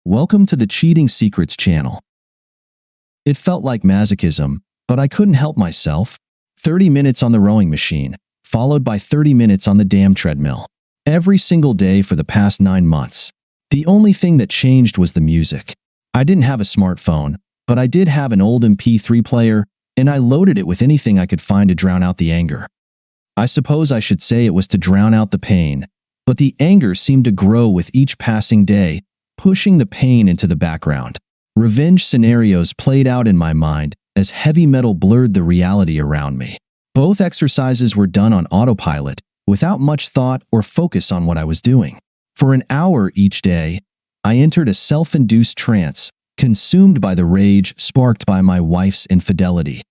Welcome to the Cheating Secrets channel. It felt like masochism, but I couldn't help myself. 30 minutes on the rowing machine, followed by 30 minutes on the damn treadmill. Every single day for the past 9 months. The only thing that changed was the music. I didn't have a smartphone, but I did have an old MP3 player, and I loaded it with anything I could find to drown out the anger. I suppose I should say it was to drown out the pain, but the anger seemed to grow with each passing day, pushing the pain into the background. Revenge scenarios played out in my mind as heavy metal blurred the reality around me. Both exercises were done on autopilot, without much thought or focus on what I was doing. For an hour each day, I entered a self-induced trance, consumed by the rage sparked by my wife's infidelity.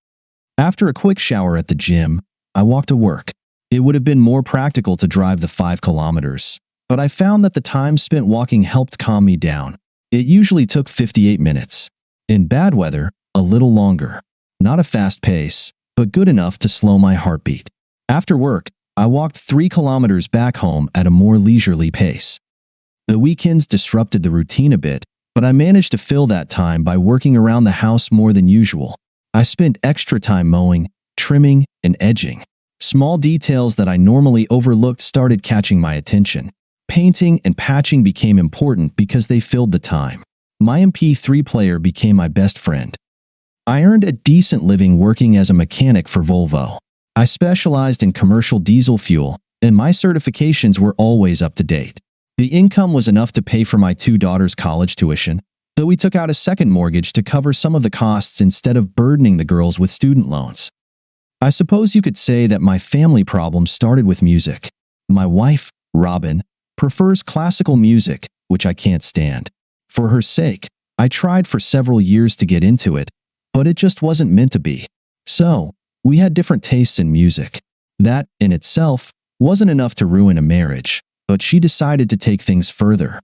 After a quick shower at the gym, I walked to work. It would have been more practical to drive the 5 kilometers, but I found that the time spent walking helped calm me down. It usually took 58 minutes. In bad weather, a little longer. Not a fast pace, but good enough to slow my heartbeat. After work, I walked 3 kilometers back home at a more leisurely pace. The weekends disrupted the routine a bit, but I managed to fill that time by working around the house more than usual. I spent extra time mowing, trimming, and edging. Small details that I normally overlooked started catching my attention. Painting and patching became important because they filled the time. My MP3 player became my best friend. I earned a decent living working as a mechanic for Volvo. I specialized in commercial diesel fuel, and my certifications were always up to date. The income was enough to pay for my 2 daughters' college tuition, though we took out a second mortgage to cover some of the costs instead of burdening the girls with student loans. I suppose you could say that my family problems started with music. My wife, Robin, prefers classical music, which I can't stand. For her sake, I tried for several years to get into it, but it just wasn't meant to be. So, we had different tastes in music. That, in itself, wasn't enough to ruin a marriage, but she decided to take things further.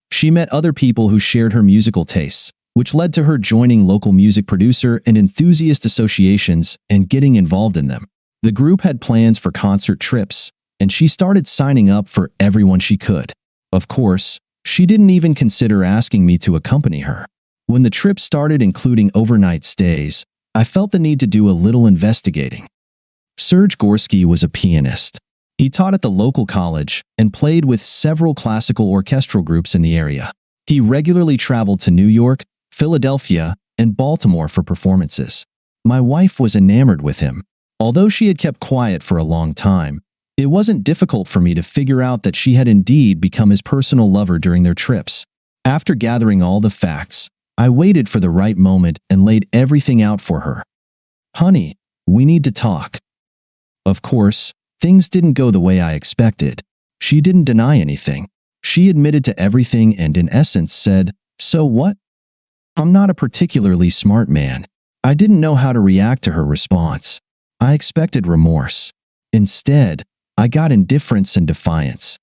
She met other people who shared her musical tastes, which led to her joining local music producer and enthusiast associations and getting involved in them. The group had plans for concert trips, and she started signing up for everyone she could. Of course, she didn't even consider asking me to accompany her. When the trip started including overnight stays, I felt the need to do a little investigating. Serge Gorski was a pianist. He taught at the local college and played with several classical orchestral groups in the area. He regularly traveled to New York, Philadelphia, and Baltimore for performances. My wife was enamored with him. Although she had kept quiet for a long time, it wasn't difficult for me to figure out that she had indeed become his personal lover during their trips. After gathering all the facts, I waited for the right moment and laid everything out for her. "Honey, we need to talk." Of course, things didn't go the way I expected. She didn't deny anything. She admitted to everything and in essence said, "So what?" I'm not a particularly smart man. I didn't know how to react to her response. I expected remorse. Instead, I got indifference and defiance.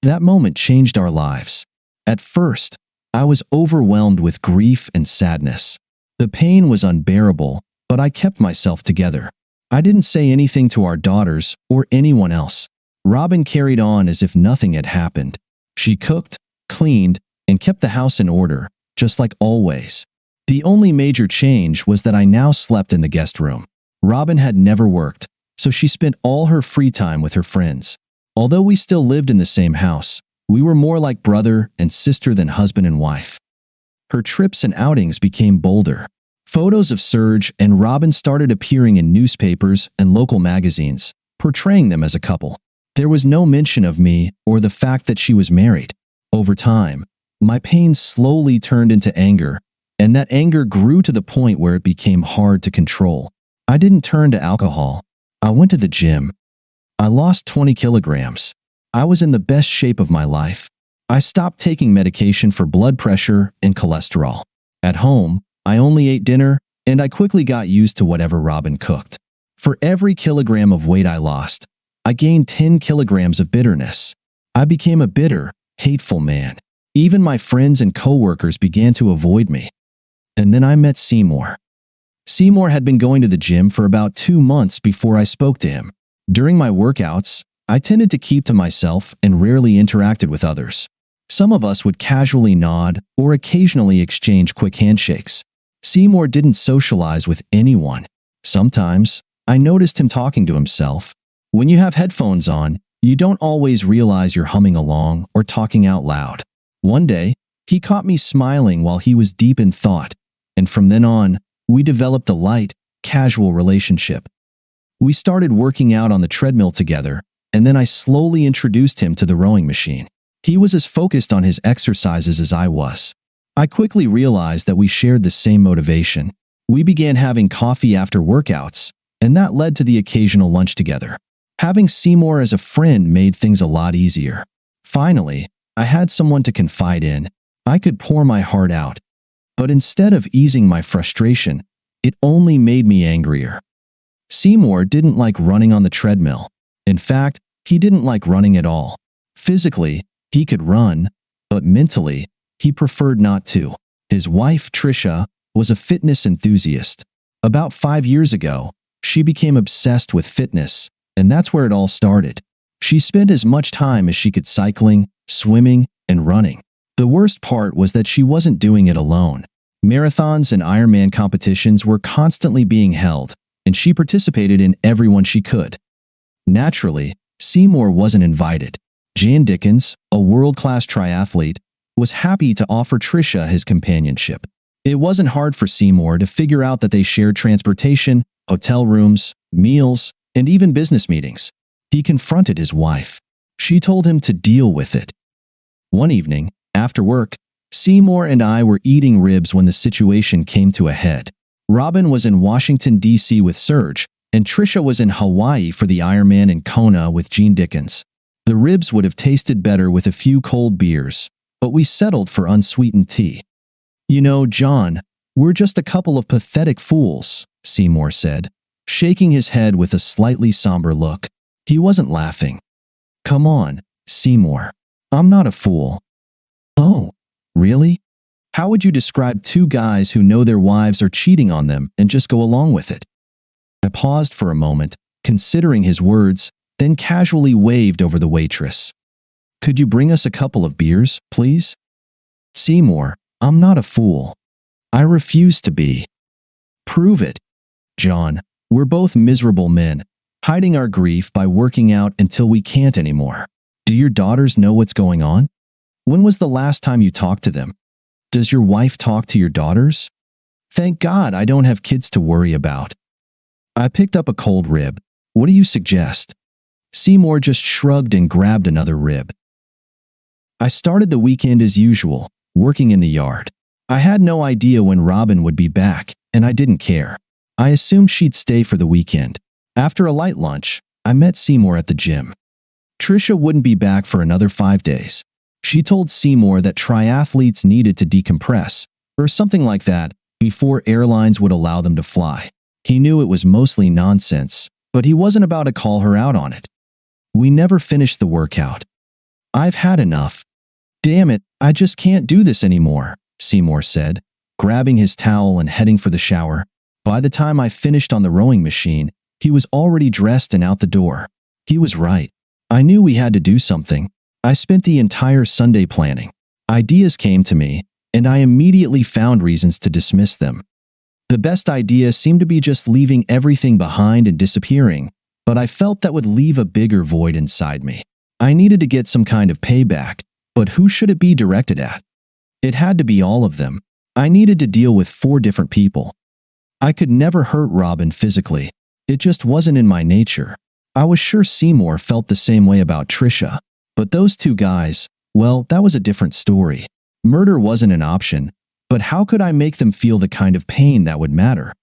That moment changed our lives. At first, I was overwhelmed with grief and sadness. The pain was unbearable, but I kept myself together. I didn't say anything to our daughters or anyone else. Robin carried on as if nothing had happened. She cooked, cleaned, and kept the house in order, just like always. The only major change was that I now slept in the guest room. Robin had never worked, so she spent all her free time with her friends. Although we still lived in the same house, we were more like brother and sister than husband and wife. Her trips and outings became bolder. Photos of Serge and Robin started appearing in newspapers and local magazines, portraying them as a couple. There was no mention of me or the fact that she was married. Over time, my pain slowly turned into anger, and that anger grew to the point where it became hard to control. I didn't turn to alcohol. I went to the gym. I lost 20 kilograms. I was in the best shape of my life. I stopped taking medication for blood pressure and cholesterol. At home, I only ate dinner, and I quickly got used to whatever Robin cooked. For every kilogram of weight I lost, I gained 10 kilograms of bitterness. I became a bitter, hateful man. Even my friends and coworkers began to avoid me. And then I met Seymour. Seymour had been going to the gym for about 2 months before I spoke to him. During my workouts, I tended to keep to myself and rarely interacted with others. Some of us would casually nod or occasionally exchange quick handshakes. Seymour didn't socialize with anyone. Sometimes, I noticed him talking to himself. When you have headphones on, you don't always realize you're humming along or talking out loud. One day, he caught me smiling while he was deep in thought, and from then on, we developed a light, casual relationship. We started working out on the treadmill together, and then I slowly introduced him to the rowing machine. He was as focused on his exercises as I was. I quickly realized that we shared the same motivation. We began having coffee after workouts, and that led to the occasional lunch together. Having Seymour as a friend made things a lot easier. Finally, I had someone to confide in. I could pour my heart out. But instead of easing my frustration, it only made me angrier. Seymour didn't like running on the treadmill. In fact, he didn't like running at all. Physically, he could run, but mentally, he preferred not to. His wife, Trisha, was a fitness enthusiast. About 5 years ago, she became obsessed with fitness, and that's where it all started. She spent as much time as she could cycling, swimming, and running. The worst part was that she wasn't doing it alone. Marathons and Ironman competitions were constantly being held, and she participated in every one she could. Naturally, Seymour wasn't invited. Jan Dickens, a world-class triathlete, was happy to offer Trisha his companionship. It wasn't hard for Seymour to figure out that they shared transportation, hotel rooms, meals, and even business meetings. He confronted his wife. She told him to deal with it. One evening, after work, Seymour and I were eating ribs when the situation came to a head. Robin was in Washington, D.C. with Serge, and Trisha was in Hawaii for the Ironman in Kona with Gene Dickens. The ribs would have tasted better with a few cold beers, but we settled for unsweetened tea. "You know, John, we're just a couple of pathetic fools," Seymour said, shaking his head with a slightly somber look. He wasn't laughing. "Come on, Seymour. I'm not a fool." "Oh, really? How would you describe two guys who know their wives are cheating on them and just go along with it?" I paused for a moment, considering his words, then casually waved over the waitress. "Could you bring us a couple of beers, please?" "Seymour, I'm not a fool. I refuse to be." "Prove it." "John, we're both miserable men, hiding our grief by working out until we can't anymore. Do your daughters know what's going on? When was the last time you talked to them? Does your wife talk to your daughters? Thank God I don't have kids to worry about." I picked up a cold rib. "What do you suggest?" Seymour just shrugged and grabbed another rib. I started the weekend as usual, working in the yard. I had no idea when Robin would be back, and I didn't care. I assumed she'd stay for the weekend. After a light lunch, I met Seymour at the gym. Trisha wouldn't be back for another 5 days. She told Seymour that triathletes needed to decompress, or something like that, before airlines would allow them to fly. He knew it was mostly nonsense, but he wasn't about to call her out on it. We never finished the workout. "I've had enough. Damn it, I just can't do this anymore," Seymour said, grabbing his towel and heading for the shower. By the time I finished on the rowing machine, he was already dressed and out the door. He was right. I knew we had to do something. I spent the entire Sunday planning. Ideas came to me, and I immediately found reasons to dismiss them. The best idea seemed to be just leaving everything behind and disappearing, but I felt that would leave a bigger void inside me. I needed to get some kind of payback, but who should it be directed at? It had to be all of them. I needed to deal with 4 different people. I could never hurt Robin physically. It just wasn't in my nature. I was sure Seymour felt the same way about Trisha, but those 2 guys, well, that was a different story. Murder wasn't an option, but how could I make them feel the kind of pain that would matter?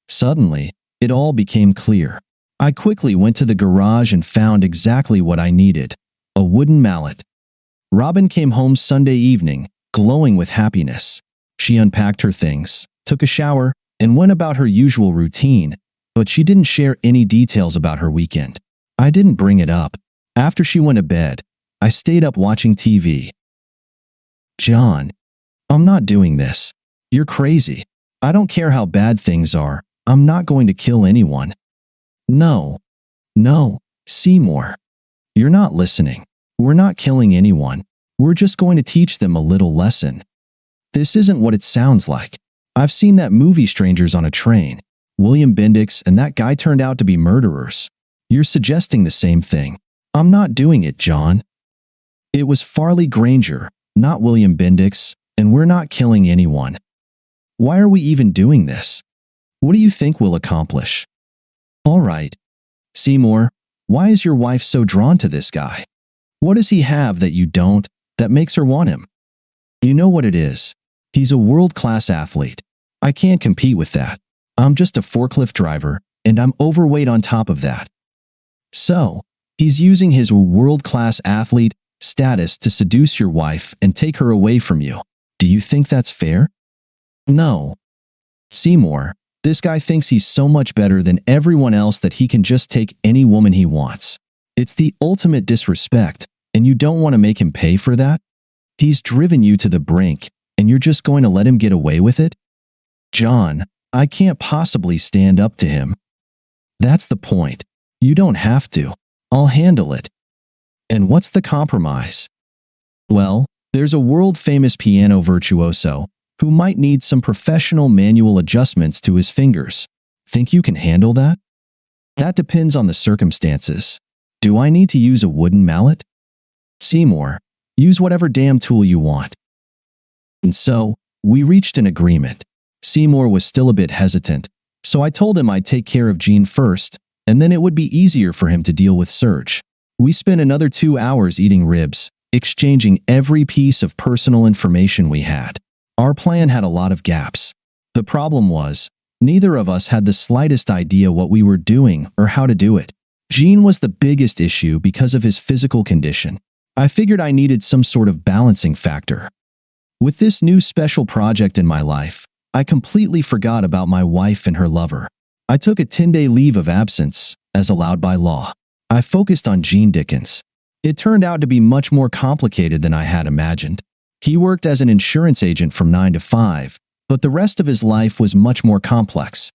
Suddenly, it all became clear. I quickly went to the garage and found exactly what I needed: a wooden mallet. Robin came home Sunday evening, glowing with happiness. She unpacked her things, took a shower, and went about her usual routine, but she didn't share any details about her weekend. I didn't bring it up. After she went to bed, I stayed up watching TV. "John, I'm not doing this. You're crazy. I don't care how bad things are. I'm not going to kill anyone." No, Seymour. You're not listening. We're not killing anyone. We're just going to teach them a little lesson. This isn't what it sounds like. I've seen that movie Strangers on a Train. William Bendix and that guy turned out to be murderers. You're suggesting the same thing. I'm not doing it, John. It was Farley Granger, not William Bendix, and we're not killing anyone. Why are we even doing this? What do you think we'll accomplish? All right. Seymour, why is your wife so drawn to this guy? What does he have that you don't, that makes her want him? You know what it is. He's a world-class athlete. I can't compete with that. I'm just a forklift driver, and I'm overweight on top of that. So, he's using his world-class athlete status to seduce your wife and take her away from you. Do you think that's fair? No. Seymour, this guy thinks he's so much better than everyone else that he can just take any woman he wants. It's the ultimate disrespect, and you don't want to make him pay for that? He's driven you to the brink, and you're just going to let him get away with it? John, I can't possibly stand up to him. That's the point. You don't have to. I'll handle it. And what's the compromise? Well, there's a world-famous piano virtuoso who might need some professional manual adjustments to his fingers. Think you can handle that? That depends on the circumstances. Do I need to use a wooden mallet? Seymour, use whatever damn tool you want. And so, we reached an agreement. Seymour was still a bit hesitant, so I told him I'd take care of Jean first, and then it would be easier for him to deal with Serge. We spent another 2 hours eating ribs, exchanging every piece of personal information we had. Our plan had a lot of gaps. The problem was, neither of us had the slightest idea what we were doing or how to do it. Jean was the biggest issue because of his physical condition. I figured I needed some sort of balancing factor. With this new special project in my life, I completely forgot about my wife and her lover. I took a 10-day leave of absence, as allowed by law. I focused on Gene Dickens. It turned out to be much more complicated than I had imagined. He worked as an insurance agent from 9 to 5, but the rest of his life was much more complex.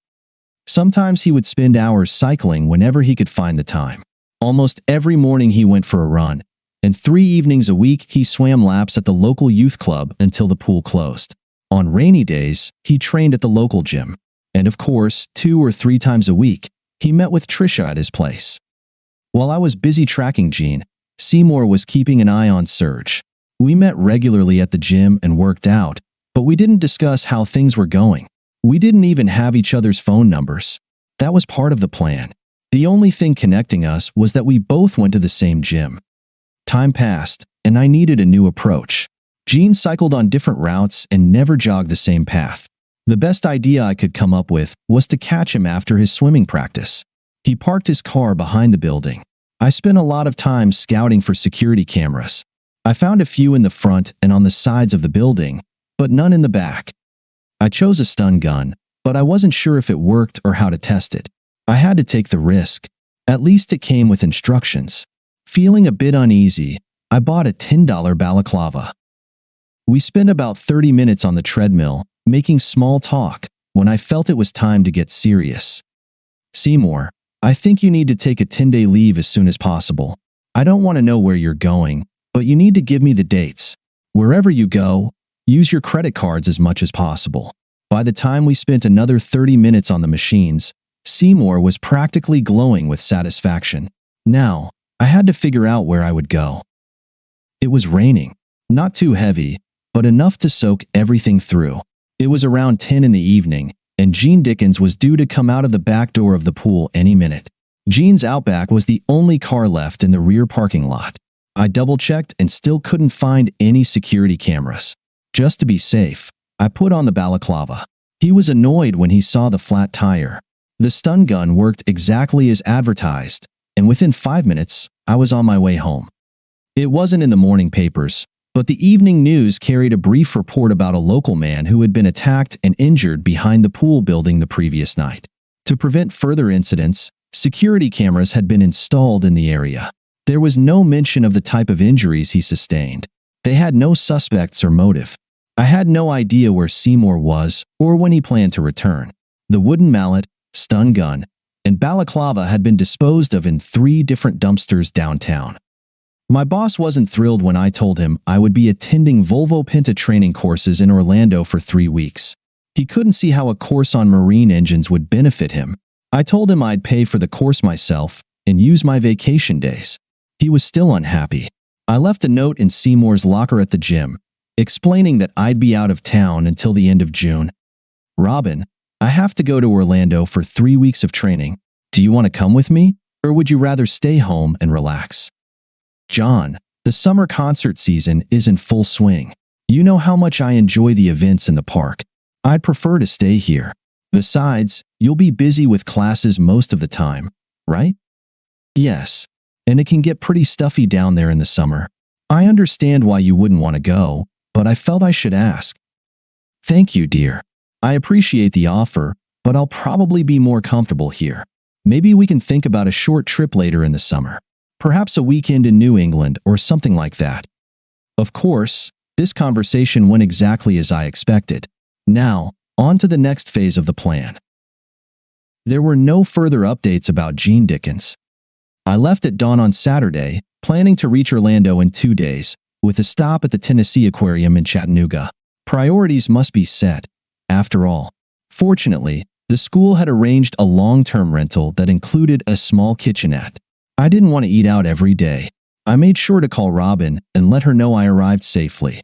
Sometimes he would spend hours cycling whenever he could find the time. Almost every morning he went for a run, and 3 evenings a week he swam laps at the local youth club until the pool closed. On rainy days, he trained at the local gym. And of course, 2 or 3 times a week, he met with Trisha at his place. While I was busy tracking Jean, Seymour was keeping an eye on Serge. We met regularly at the gym and worked out, but we didn't discuss how things were going. We didn't even have each other's phone numbers. That was part of the plan. The only thing connecting us was that we both went to the same gym. Time passed, and I needed a new approach. Jean cycled on different routes and never jogged the same path. The best idea I could come up with was to catch him after his swimming practice. He parked his car behind the building. I spent a lot of time scouting for security cameras. I found a few in the front and on the sides of the building, but none in the back. I chose a stun gun, but I wasn't sure if it worked or how to test it. I had to take the risk. At least it came with instructions. Feeling a bit uneasy, I bought a $10 balaclava. We spent about 30 minutes on the treadmill, making small talk, when I felt it was time to get serious. Seymour, I think you need to take a 10-day leave as soon as possible. I don't want to know where you're going, but you need to give me the dates. Wherever you go, use your credit cards as much as possible. By the time we spent another 30 minutes on the machines, Seymour was practically glowing with satisfaction. Now, I had to figure out where I would go. It was raining, not too heavy, but enough to soak everything through. It was around 10 in the evening, and Gene Dickens was due to come out of the back door of the pool any minute. Gene's Outback was the only car left in the rear parking lot. I double-checked and still couldn't find any security cameras. Just to be safe, I put on the balaclava. He was annoyed when he saw the flat tire. The stun gun worked exactly as advertised, and within 5 minutes, I was on my way home. It wasn't in the morning papers, but the evening news carried a brief report about a local man who had been attacked and injured behind the pool building the previous night. To prevent further incidents, security cameras had been installed in the area. There was no mention of the type of injuries he sustained. They had no suspects or motive. I had no idea where Seymour was or when he planned to return. The wooden mallet, stun gun, and balaclava had been disposed of in 3 different dumpsters downtown. My boss wasn't thrilled when I told him I would be attending Volvo Penta training courses in Orlando for 3 weeks. He couldn't see how a course on marine engines would benefit him. I told him I'd pay for the course myself and use my vacation days. He was still unhappy. I left a note in Seymour's locker at the gym, explaining that I'd be out of town until the end of June. "Robin, I have to go to Orlando for 3 weeks of training. Do you want to come with me, or would you rather stay home and relax?" "John, the summer concert season is in full swing. You know how much I enjoy the events in the park. I'd prefer to stay here. Besides, you'll be busy with classes most of the time, right?" "Yes, and it can get pretty stuffy down there in the summer. I understand why you wouldn't want to go, but I felt I should ask." "Thank you, dear. I appreciate the offer, but I'll probably be more comfortable here. Maybe we can think about a short trip later in the summer. Perhaps a weekend in New England or something like that." Of course, this conversation went exactly as I expected. Now, on to the next phase of the plan. There were no further updates about Gene Dickens. I left at dawn on Saturday, planning to reach Orlando in 2 days, with a stop at the Tennessee Aquarium in Chattanooga. Priorities must be set, after all. Fortunately, the school had arranged a long-term rental that included a small kitchenette. I didn't want to eat out every day. I made sure to call Robin and let her know I arrived safely.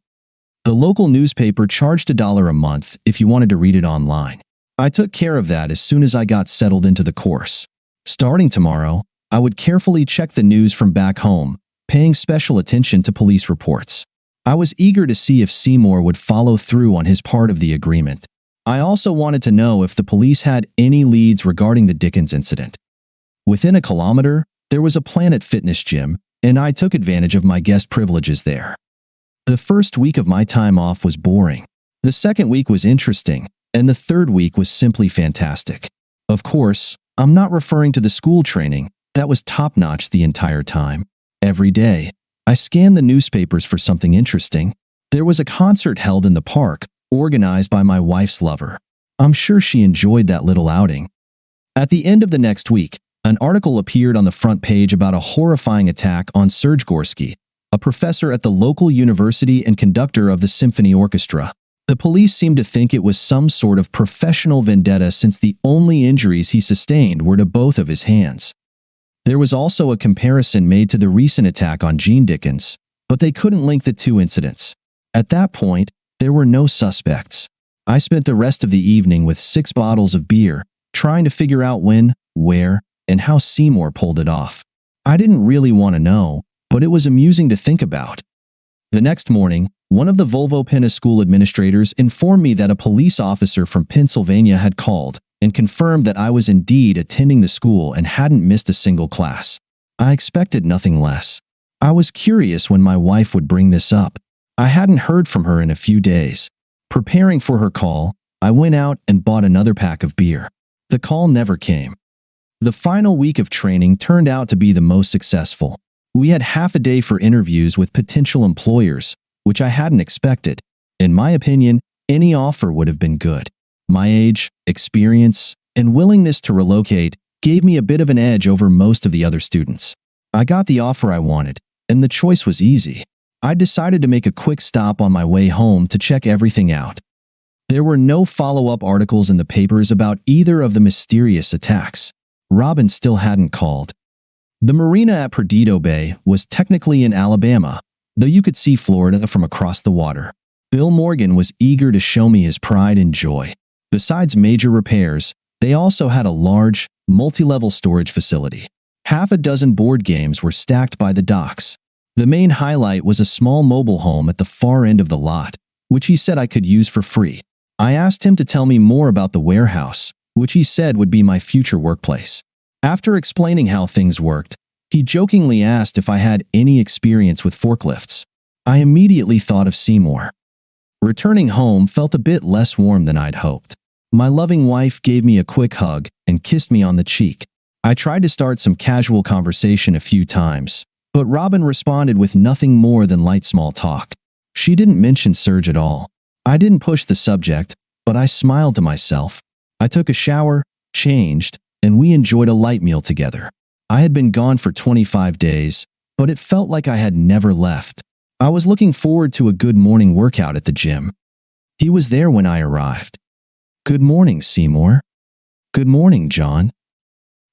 The local newspaper charged $1 a month if you wanted to read it online. I took care of that as soon as I got settled into the course. Starting tomorrow, I would carefully check the news from back home, paying special attention to police reports. I was eager to see if Seymour would follow through on his part of the agreement. I also wanted to know if the police had any leads regarding the Dickens incident. Within a kilometer, there was a Planet Fitness gym, and I took advantage of my guest privileges there. The first week of my time off was boring. The second week was interesting, and the third week was simply fantastic. Of course, I'm not referring to the school training. That was top-notch the entire time. Every day, I scanned the newspapers for something interesting. There was a concert held in the park, organized by my wife's lover. I'm sure she enjoyed that little outing. At the end of the next week, an article appeared on the front page about a horrifying attack on Serge Gorski, a professor at the local university and conductor of the symphony orchestra. The police seemed to think it was some sort of professional vendetta since the only injuries he sustained were to both of his hands. There was also a comparison made to the recent attack on Gene Dickens, but they couldn't link the two incidents. At that point, there were no suspects. I spent the rest of the evening with 6 bottles of beer, trying to figure out when, where, and how Seymour pulled it off. I didn't really want to know, but it was amusing to think about. The next morning, one of the Volvo Penta school administrators informed me that a police officer from Pennsylvania had called and confirmed that I was indeed attending the school and hadn't missed a single class. I expected nothing less. I was curious when my wife would bring this up. I hadn't heard from her in a few days. Preparing for her call, I went out and bought another pack of beer. The call never came. The final week of training turned out to be the most successful. We had half a day for interviews with potential employers, which I hadn't expected. In my opinion, any offer would have been good. My age, experience, and willingness to relocate gave me a bit of an edge over most of the other students. I got the offer I wanted, and the choice was easy. I decided to make a quick stop on my way home to check everything out. There were no follow-up articles in the papers about either of the mysterious attacks. Robin still hadn't called. The marina at Perdido Bay was technically in Alabama, though you could see Florida from across the water. Bill Morgan was eager to show me his pride and joy. Besides major repairs, they also had a large, multi-level storage facility. Half a dozen board games were stacked by the docks. The main highlight was a small mobile home at the far end of the lot, which he said I could use for free. I asked him to tell me more about the warehouse, which he said would be my future workplace. After explaining how things worked, he jokingly asked if I had any experience with forklifts. I immediately thought of Seymour. Returning home felt a bit less warm than I'd hoped. My loving wife gave me a quick hug and kissed me on the cheek. I tried to start some casual conversation a few times, but Robin responded with nothing more than light small talk. She didn't mention Serge at all. I didn't push the subject, but I smiled to myself. I took a shower, changed, and we enjoyed a light meal together. I had been gone for 25 days, but it felt like I had never left. I was looking forward to a good morning workout at the gym. He was there when I arrived. "Good morning, Seymour." "Good morning, John."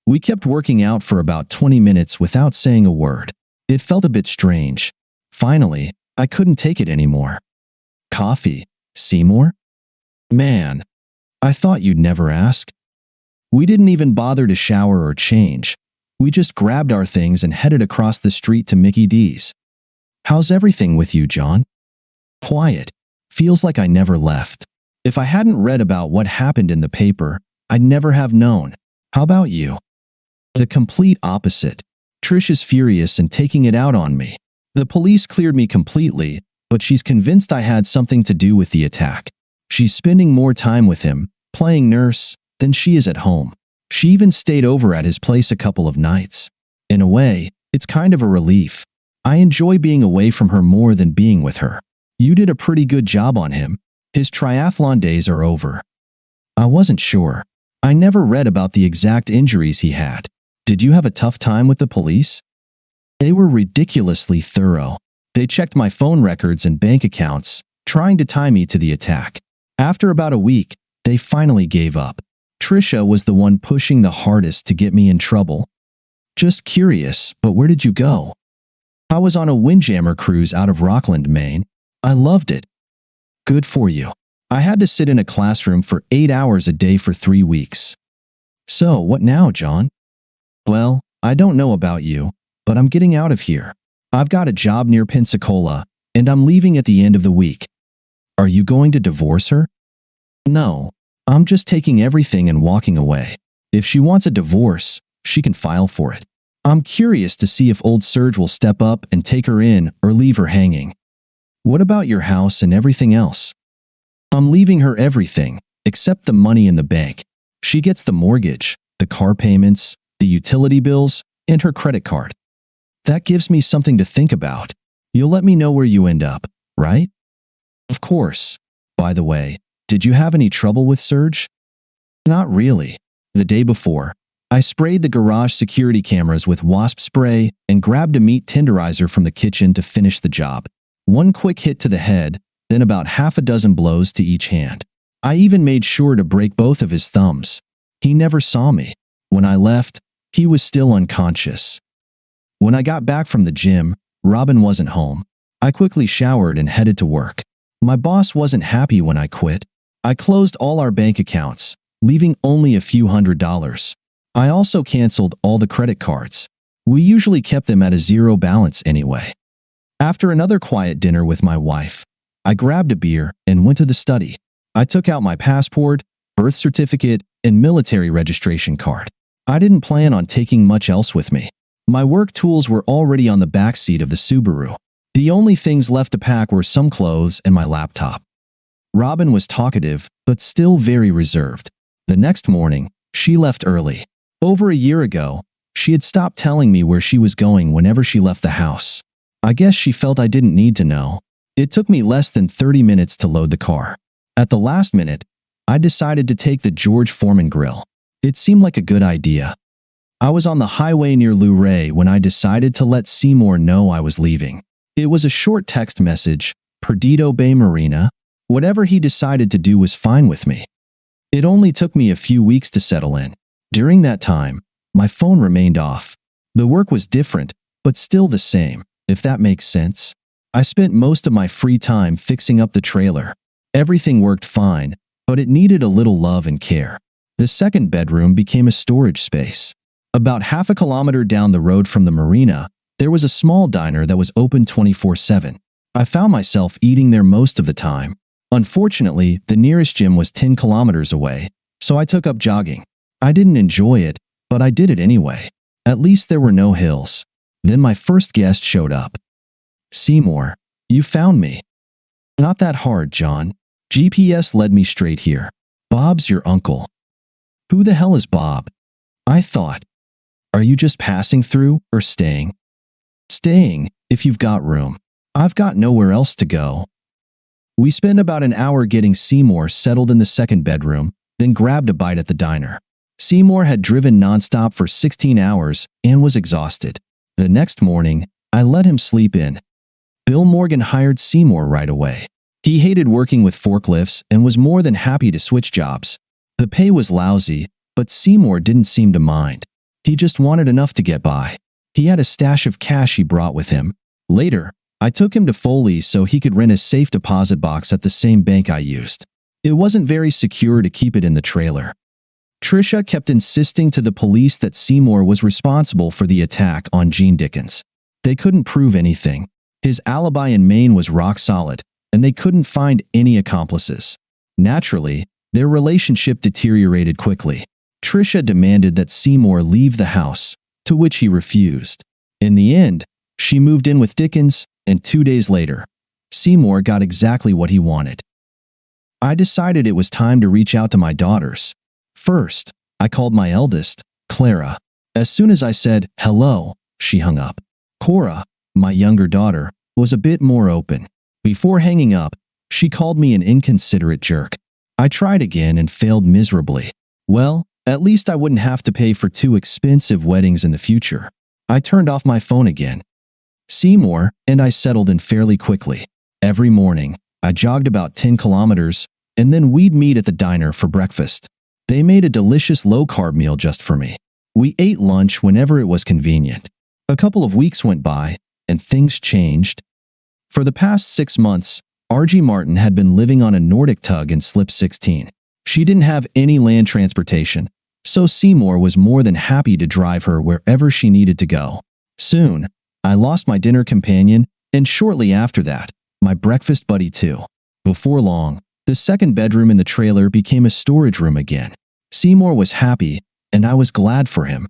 We kept working out for about 20 minutes without saying a word. It felt a bit strange. Finally, I couldn't take it anymore. "Coffee, Seymour?" "Man, I thought you'd never ask." We didn't even bother to shower or change. We just grabbed our things and headed across the street to Mickey D's. "How's everything with you, John?" "Quiet. Feels like I never left. If I hadn't read about what happened in the paper, I'd never have known. How about you?" "The complete opposite. Trish is furious and taking it out on me. The police cleared me completely, but she's convinced I had something to do with the attack. She's spending more time with him, playing nurse, than she is at home. She even stayed over at his place a couple of nights. In a way, it's kind of a relief. I enjoy being away from her more than being with her. You did a pretty good job on him. His triathlon days are over." I wasn't sure. I never read about the exact injuries he had. "Did you have a tough time with the police?" "They were ridiculously thorough. They checked my phone records and bank accounts, trying to tie me to the attack. After about a week, they finally gave up. Trisha was the one pushing the hardest to get me in trouble." "Just curious, but where did you go?" "I was on a windjammer cruise out of Rockland, Maine. I loved it." "Good for you." "I had to sit in a classroom for 8 hours a day for 3 weeks." "So, what now, John?" "Well, I don't know about you, but I'm getting out of here. I've got a job near Pensacola, and I'm leaving at the end of the week." "Are you going to divorce her?" "No. I'm just taking everything and walking away. If she wants a divorce, she can file for it. I'm curious to see if old Serge will step up and take her in or leave her hanging." "What about your house and everything else?" "I'm leaving her everything, except the money in the bank. She gets the mortgage, the car payments, the utility bills, and her credit card." "That gives me something to think about. You'll let me know where you end up, right?" "Of course. By the way, did you have any trouble with Serge?" "Not really. The day before, I sprayed the garage security cameras with wasp spray and grabbed a meat tenderizer from the kitchen to finish the job. One quick hit to the head, then about half a dozen blows to each hand. I even made sure to break both of his thumbs. He never saw me. When I left, he was still unconscious." When I got back from the gym, Robin wasn't home. I quickly showered and headed to work. My boss wasn't happy when I quit. I closed all our bank accounts, leaving only a few $100s. I also canceled all the credit cards. We usually kept them at a zero balance anyway. After another quiet dinner with my wife, I grabbed a beer and went to the study. I took out my passport, birth certificate, and military registration card. I didn't plan on taking much else with me. My work tools were already on the back seat of the Subaru. The only things left to pack were some clothes and my laptop. Robin was talkative, but still very reserved. The next morning, she left early. Over a year ago, she had stopped telling me where she was going whenever she left the house. I guess she felt I didn't need to know. It took me less than 30 minutes to load the car. At the last minute, I decided to take the George Foreman grill. It seemed like a good idea. I was on the highway near Luray when I decided to let Seymour know I was leaving. It was a short text message, Perdido Bay Marina. Whatever he decided to do was fine with me. It only took me a few weeks to settle in. During that time, my phone remained off. The work was different, but still the same, if that makes sense. I spent most of my free time fixing up the trailer. Everything worked fine, but it needed a little love and care. The second bedroom became a storage space. About half a kilometer down the road from the marina, there was a small diner that was open 24/7. I found myself eating there most of the time. Unfortunately, the nearest gym was 10 kilometers away, so I took up jogging. I didn't enjoy it, but I did it anyway. At least there were no hills. Then my first guest showed up. "Seymour, you found me." "Not that hard, John. GPS led me straight here. Bob's your uncle." "Who the hell is Bob?" I thought. "Are you just passing through or staying?" "Staying, if you've got room. I've got nowhere else to go." We spent about an hour getting Seymour settled in the second bedroom, then grabbed a bite at the diner. Seymour had driven nonstop for 16 hours and was exhausted. The next morning, I let him sleep in. Bill Morgan hired Seymour right away. He hated working with forklifts and was more than happy to switch jobs. The pay was lousy, but Seymour didn't seem to mind. He just wanted enough to get by. He had a stash of cash he brought with him. Later, I took him to Foley's so he could rent a safe deposit box at the same bank I used. It wasn't very secure to keep it in the trailer. Tricia kept insisting to the police that Seymour was responsible for the attack on Gene Dickens. They couldn't prove anything. His alibi in Maine was rock solid, and they couldn't find any accomplices. Naturally, their relationship deteriorated quickly. Tricia demanded that Seymour leave the house, to which he refused. In the end, she moved in with Dickens, and 2 days later, Seymour got exactly what he wanted. I decided it was time to reach out to my daughters. First, I called my eldest, Clara. As soon as I said, "Hello," she hung up. Cora, my younger daughter, was a bit more open. Before hanging up, she called me an inconsiderate jerk. I tried again and failed miserably. Well, at least I wouldn't have to pay for 2 expensive weddings in the future. I turned off my phone again. Seymour and I settled in fairly quickly. Every morning, I jogged about 10 kilometers, and then we'd meet at the diner for breakfast. They made a delicious low-carb meal just for me. We ate lunch whenever it was convenient. A couple of weeks went by, and things changed. For the past 6 months, R.G. Martin had been living on a Nordic tug in Slip 16. She didn't have any land transportation, so Seymour was more than happy to drive her wherever she needed to go. Soon, I lost my dinner companion, and shortly after that, my breakfast buddy too. Before long, the second bedroom in the trailer became a storage room again. Seymour was happy, and I was glad for him.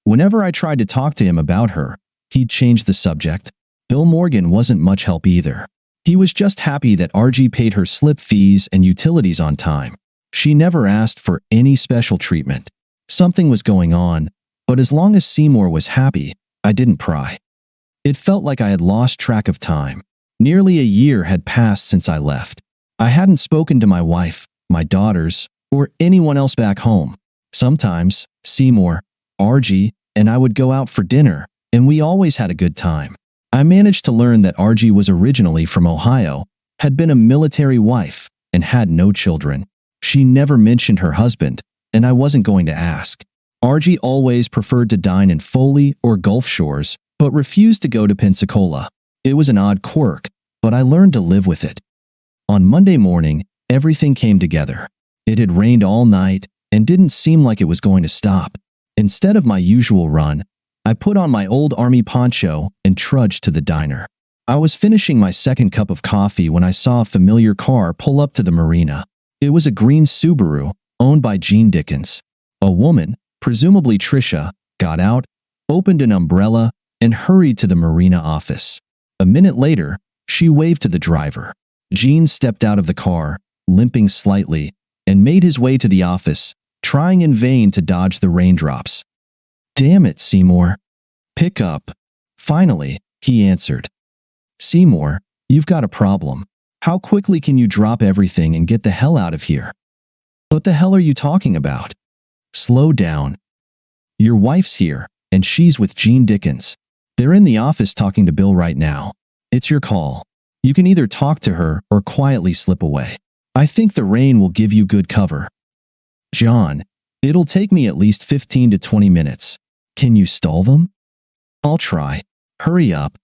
Whenever I tried to talk to him about her, he'd change the subject. Bill Morgan wasn't much help either. He was just happy that RG paid her slip fees and utilities on time. She never asked for any special treatment. Something was going on, but as long as Seymour was happy, I didn't pry. It felt like I had lost track of time. Nearly a year had passed since I left. I hadn't spoken to my wife, my daughters, or anyone else back home. Sometimes, Seymour, RG, and I would go out for dinner, and we always had a good time. I managed to learn that RG was originally from Ohio, had been a military wife, and had no children. She never mentioned her husband, and I wasn't going to ask. RG always preferred to dine in Foley or Gulf Shores, but refused to go to Pensacola. It was an odd quirk, but I learned to live with it. On Monday morning, everything came together. It had rained all night and didn't seem like it was going to stop. Instead of my usual run, I put on my old army poncho and trudged to the diner. I was finishing my second cup of coffee when I saw a familiar car pull up to the marina. It was a green Subaru, owned by Gene Dickens. A woman, presumably Tricia, got out, opened an umbrella, and hurried to the marina office. A minute later, she waved to the driver. Gene stepped out of the car, limping slightly, and made his way to the office, trying in vain to dodge the raindrops. "Damn it, Seymour. Pick up." Finally, he answered. "Seymour, you've got a problem. How quickly can you drop everything and get the hell out of here?" "What the hell are you talking about?" "Slow down. Your wife's here, and she's with Gene Dickens. They're in the office talking to Bill right now. It's your call. You can either talk to her or quietly slip away. I think the rain will give you good cover." "John, it'll take me at least 15 to 20 minutes. Can you stall them?" "I'll try. Hurry up."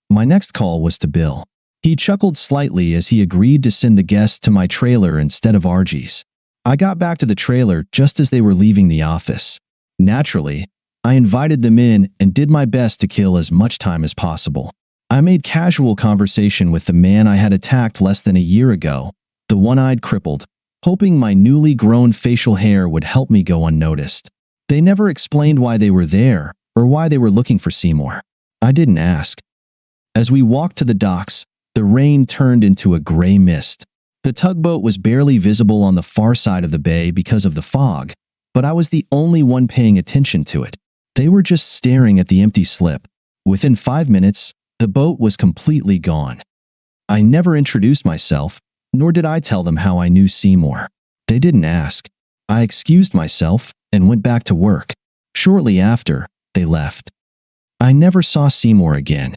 My next call was to Bill. He chuckled slightly as he agreed to send the guests to my trailer instead of RG's. I got back to the trailer just as they were leaving the office. Naturally, I invited them in and did my best to kill as much time as possible. I made casual conversation with the man I had attacked less than a year ago, the one-eyed crippled, hoping my newly grown facial hair would help me go unnoticed. They never explained why they were there or why they were looking for Seymour. I didn't ask. As we walked to the docks, the rain turned into a gray mist. The tugboat was barely visible on the far side of the bay because of the fog, but I was the only one paying attention to it. They were just staring at the empty slip. Within 5 minutes, the boat was completely gone. I never introduced myself, nor did I tell them how I knew Seymour. They didn't ask. I excused myself and went back to work. Shortly after, they left. I never saw Seymour again.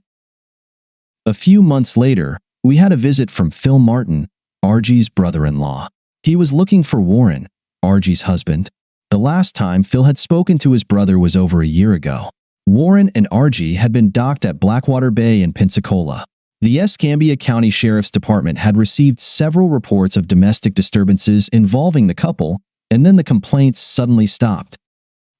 A few months later, we had a visit from Phil Martin, Argie's brother-in-law. He was looking for Warren, Argie's husband. The last time Phil had spoken to his brother was over a year ago. Warren and Argie had been docked at Blackwater Bay in Pensacola. The Escambia County Sheriff's Department had received several reports of domestic disturbances involving the couple, and then the complaints suddenly stopped.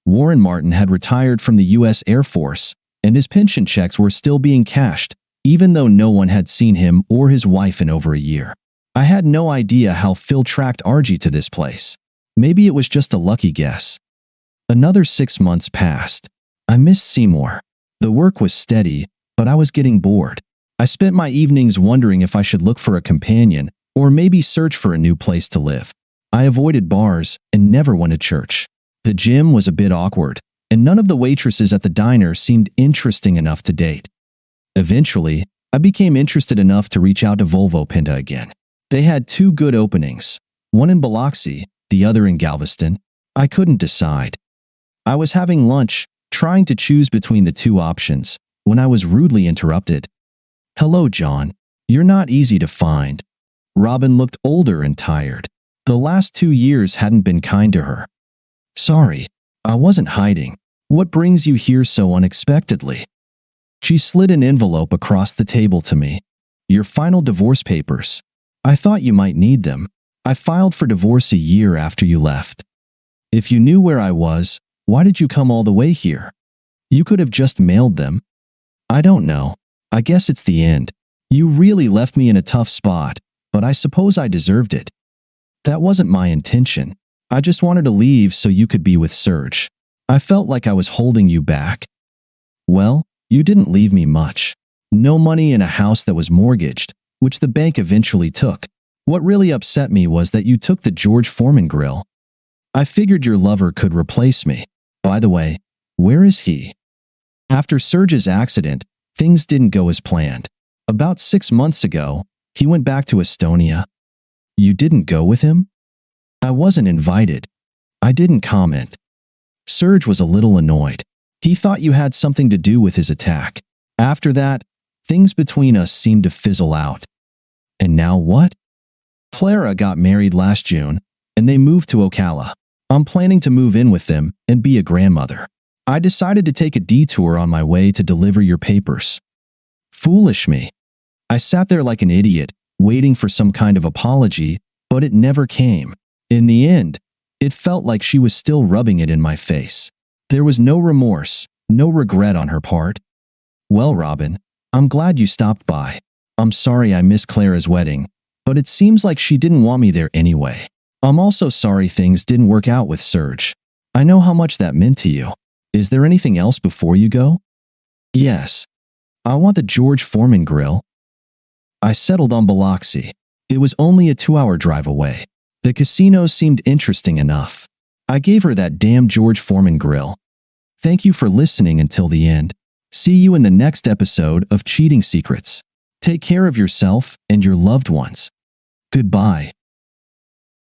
Warren Martin had retired from the U.S. Air Force, and his pension checks were still being cashed, even though no one had seen him or his wife in over a year. I had no idea how Phil tracked Argie to this place. Maybe it was just a lucky guess. Another 6 months passed. I missed Seymour. The work was steady, but I was getting bored. I spent my evenings wondering if I should look for a companion or maybe search for a new place to live. I avoided bars and never went to church. The gym was a bit awkward, and none of the waitresses at the diner seemed interesting enough to date. Eventually, I became interested enough to reach out to Volvo Pinta again. They had 2 good openings, one in Biloxi, the other in Galveston. I couldn't decide. I was having lunch, trying to choose between the 2 options, when I was rudely interrupted. "Hello, John. You're not easy to find." Robin looked older and tired. The last 2 years hadn't been kind to her. "Sorry, I wasn't hiding. What brings you here so unexpectedly?" She slid an envelope across the table to me. "Your final divorce papers. I thought you might need them. I filed for divorce a year after you left. If you knew where I was, why did you come all the way here? You could have just mailed them." "I don't know. I guess it's the end. You really left me in a tough spot, but I suppose I deserved it. That wasn't my intention. I just wanted to leave so you could be with Serge. I felt like I was holding you back." "Well, you didn't leave me much. No money in a house that was mortgaged, which the bank eventually took. What really upset me was that you took the George Foreman grill. I figured your lover could replace me. By the way, where is he?" After Serge's accident, things didn't go as planned. About 6 months ago, he went back to Estonia. "You didn't go with him?" "I wasn't invited." I didn't comment. Serge was a little annoyed. He thought you had something to do with his attack. After that, things between us seemed to fizzle out. And now what? Clara got married last June, and they moved to Ocala. I'm planning to move in with them and be a grandmother. I decided to take a detour on my way to deliver your papers. Foolish me. I sat there like an idiot, waiting for some kind of apology, but it never came. In the end, it felt like she was still rubbing it in my face. There was no remorse, no regret on her part. "Well, Robin, I'm glad you stopped by. I'm sorry I missed Clara's wedding, but it seems like she didn't want me there anyway. I'm also sorry things didn't work out with Serge. I know how much that meant to you. Is there anything else before you go?" "Yes. I want the George Foreman grill." I settled on Biloxi. It was only a 2-hour drive away. The casino seemed interesting enough. I gave her that damn George Foreman grill. Thank you for listening until the end. See you in the next episode of Cheating Secrets. Take care of yourself and your loved ones. Goodbye.